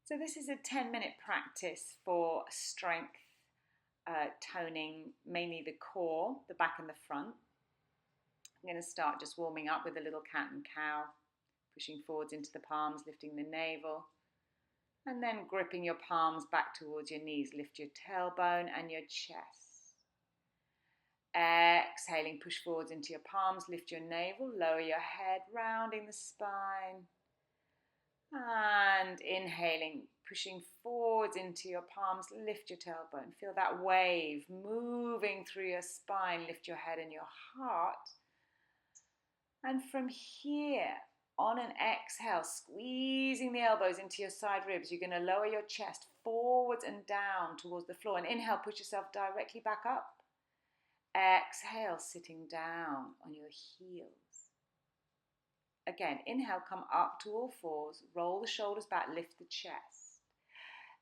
So this is a 10-minute practice for strength, toning, mainly the core, the back and the front. I'm going to start just warming up with a little cat and cow, pushing forwards into the palms, lifting the navel, and then gripping your palms back towards your knees. Lift your tailbone and your chest. Exhaling, push forwards into your palms, lift your navel, lower your head, rounding the spine. And inhaling, pushing forwards into your palms, lift your tailbone. Feel that wave moving through your spine, lift your head and your heart. And from here, on an exhale, squeezing the elbows into your side ribs, you're going to lower your chest forwards and down towards the floor. And inhale, push yourself directly back up. Exhale, sitting down on your heels. Again, inhale, come up to all fours, roll the shoulders back, lift the chest.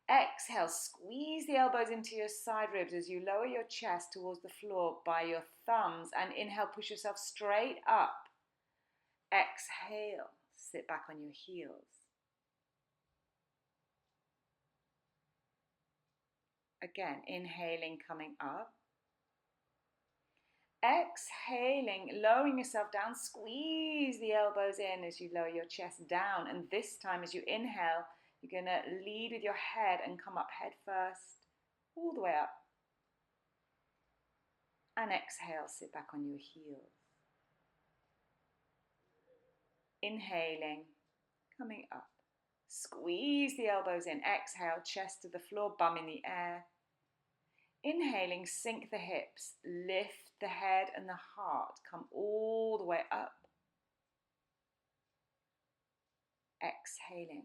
Exhale, squeeze the elbows into your side ribs as you lower your chest towards the floor by your thumbs. And inhale, push yourself straight up. Exhale, sit back on your heels. Again, inhaling, coming up. Exhaling, lowering yourself down, squeeze the elbows in as you lower your chest down. And this time as you inhale, you're going to lead with your head and come up head first, all the way up. And exhale, sit back on your heels. Inhaling, coming up. Squeeze the elbows in. Exhale, chest to the floor, bum in the air. Inhaling, sink the hips, lift the head and the heart, come all the way up. Exhaling,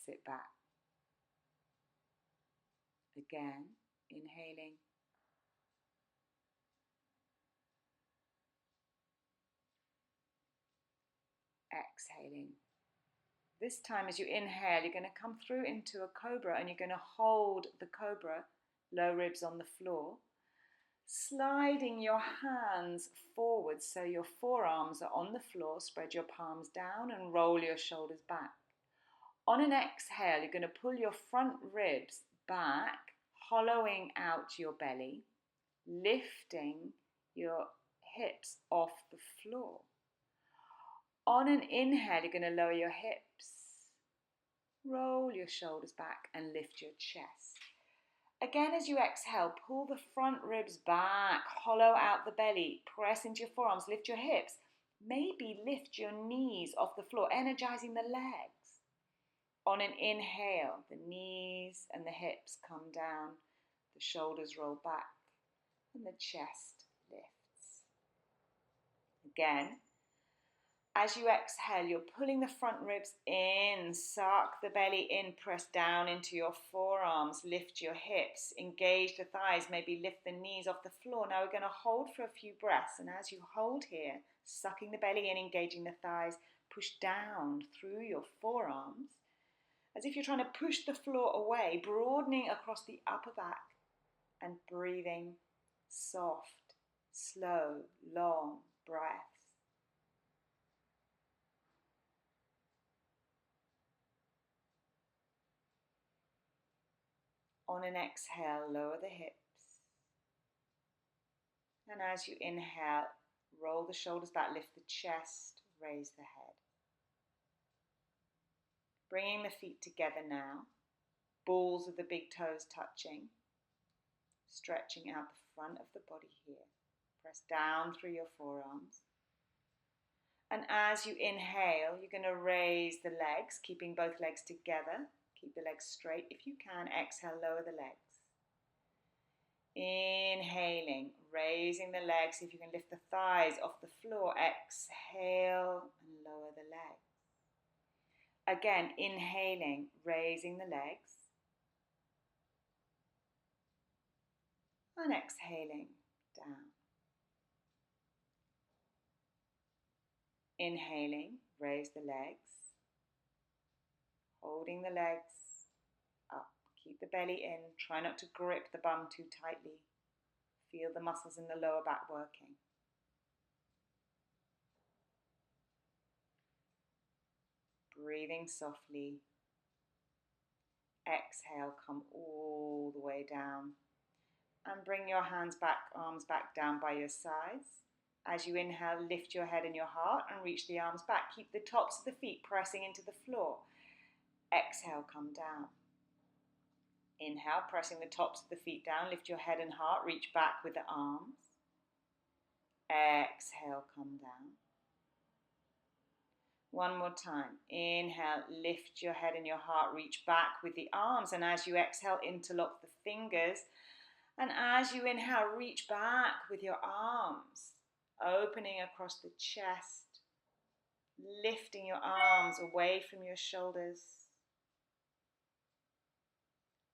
sit back. Again, inhaling. Exhaling. This time as you inhale, you're going to come through into a cobra and you're going to hold the cobra, low ribs on the floor, sliding your hands forward so your forearms are on the floor. Spread your palms down and roll your shoulders back. On an exhale, you're going to pull your front ribs back, hollowing out your belly, lifting your hips off the floor. On an inhale, you're going to lower your hips, roll your shoulders back and lift your chest. Again, as you exhale, pull the front ribs back, hollow out the belly, press into your forearms, lift your hips. Maybe lift your knees off the floor, energizing the legs. On an inhale, the knees and the hips come down, the shoulders roll back and the chest lifts. Again, as you exhale, you're pulling the front ribs in, suck the belly in, press down into your forearms, lift your hips, engage the thighs, maybe lift the knees off the floor. Now we're going to hold for a few breaths, and as you hold here, sucking the belly in, engaging the thighs, push down through your forearms, as if you're trying to push the floor away, broadening across the upper back and breathing soft, slow, long breaths. On an exhale, lower the hips. And as you inhale, roll the shoulders back, lift the chest, raise the head. Bringing the feet together now, balls of the big toes touching, stretching out the front of the body here. Press down through your forearms. And as you inhale, you're going to raise the legs, keeping both legs together. Keep the legs straight if you can. Exhale, lower the legs. Inhaling, raising the legs. See if you can lift the thighs off the floor. Exhale and lower the legs. Again, inhaling, raising the legs. And exhaling, down. Inhaling, raise the legs. Holding the legs up. Keep the belly in. Try not to grip the bum too tightly. Feel the muscles in the lower back working. Breathing softly Exhale, come all the way down. And bring your hands back, arms back down by your sides. As you inhale, lift your head and your heart and reach the arms back. Keep the tops of the feet pressing into the floor. Exhale, come down. Inhale, pressing the tops of the feet down. Lift your head and heart, reach back with the arms. Exhale, come down. One more time. Inhale, lift your head and your heart, reach back with the arms. And as you exhale, interlock the fingers. And as you inhale, reach back with your arms, opening across the chest, lifting your arms away from your shoulders.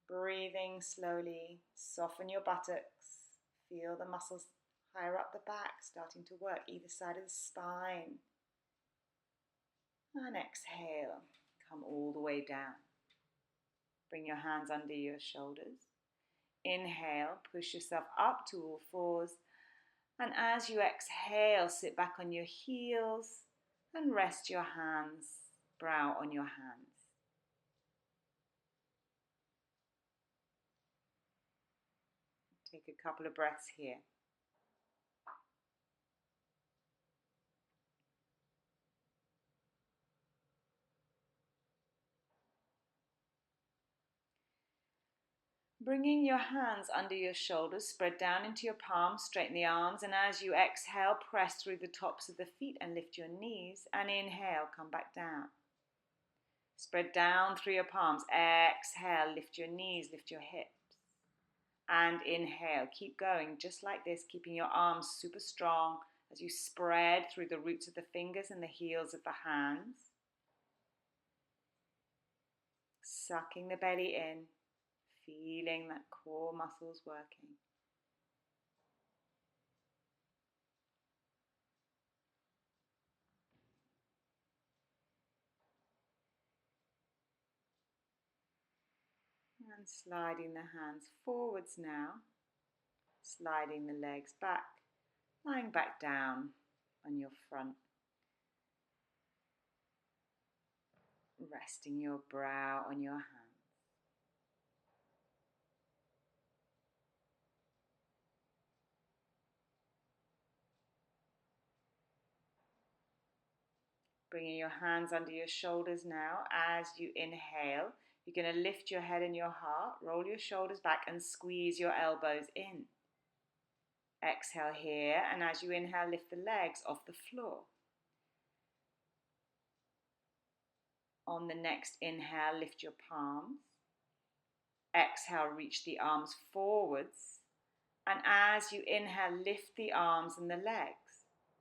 Breathing slowly, soften your buttocks. Feel the muscles higher up the back starting to work either side of the spine. And exhale, come all the way down. Bring your hands under your shoulders. Inhale, push yourself up to all fours. And as you exhale, sit back on your heels and rest your hands, brow on your hands. Take a couple of breaths here. Bringing your hands under your shoulders, spread down into your palms, straighten the arms, and as you exhale, press through the tops of the feet and lift your knees, and inhale, come back down. Spread down through your palms, exhale, lift your knees, lift your hips, and inhale, keep going just like this, keeping your arms super strong as you spread through the roots of the fingers and the heels of the hands. Sucking the belly in. Feeling that core muscles working. And sliding the hands forwards now. Sliding the legs back. Lying back down on your front. Resting your brow on your hands. Bringing your hands under your shoulders now. As you inhale, you're going to lift your head and your heart, roll your shoulders back and squeeze your elbows in. Exhale here, and as you inhale, lift the legs off the floor. On the next inhale, lift your palms. Exhale, reach the arms forwards. And as you inhale, lift the arms and the legs.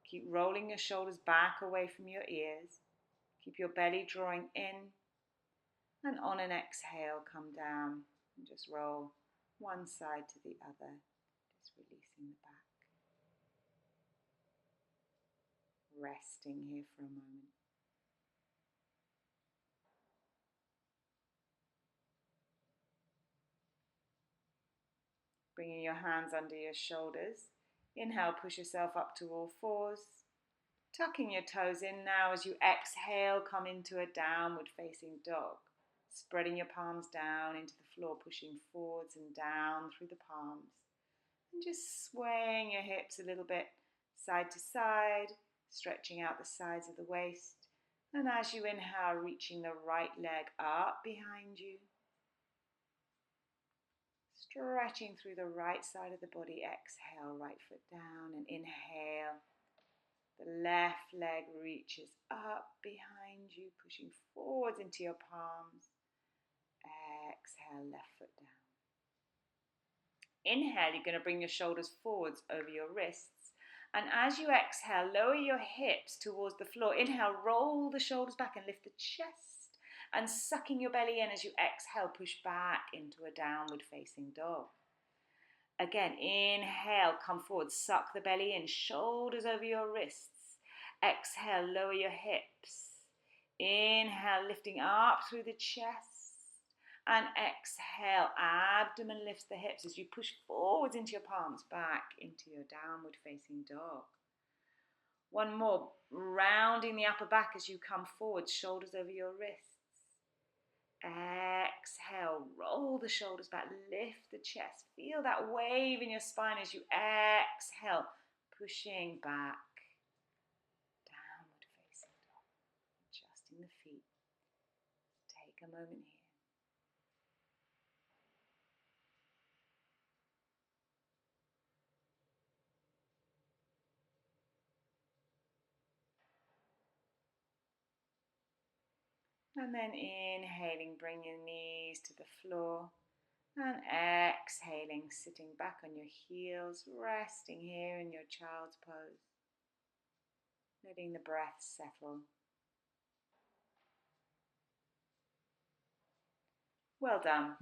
Keep rolling your shoulders back away from your ears. Keep your belly drawing in. And on an exhale, come down and just roll one side to the other, just releasing the back. Resting here for a moment. Bringing your hands under your shoulders. Inhale, push yourself up to all fours. Tucking your toes in now. As you exhale, come into a downward facing dog. Spreading your palms down into the floor, pushing forwards and down through the palms. And just swaying your hips a little bit side to side, stretching out the sides of the waist. And as you inhale, reaching the right leg up behind you. Stretching through the right side of the body. Exhale, right foot down, and inhale. The left leg reaches up behind you, pushing forwards into your palms. Exhale, left foot down. Inhale, you're going to bring your shoulders forwards over your wrists. And as you exhale, lower your hips towards the floor. Inhale, roll the shoulders back and lift the chest. And sucking your belly in as you exhale, push back into a downward facing dog. Again, inhale, come forward, suck the belly in, shoulders over your wrists. Exhale, lower your hips. Inhale, lifting up through the chest. And exhale, abdomen lifts the hips as you push forwards into your palms, back into your downward facing dog. One more, rounding the upper back as you come forward, shoulders over your wrists. Exhale, roll the shoulders back, lift the chest. Feel that wave in your spine as you exhale, pushing back, downward facing dog, adjusting the feet. Take a moment here. And then inhaling, bring your knees to the floor. And exhaling, sitting back on your heels, resting here in your child's pose. Letting the breath settle. Well done.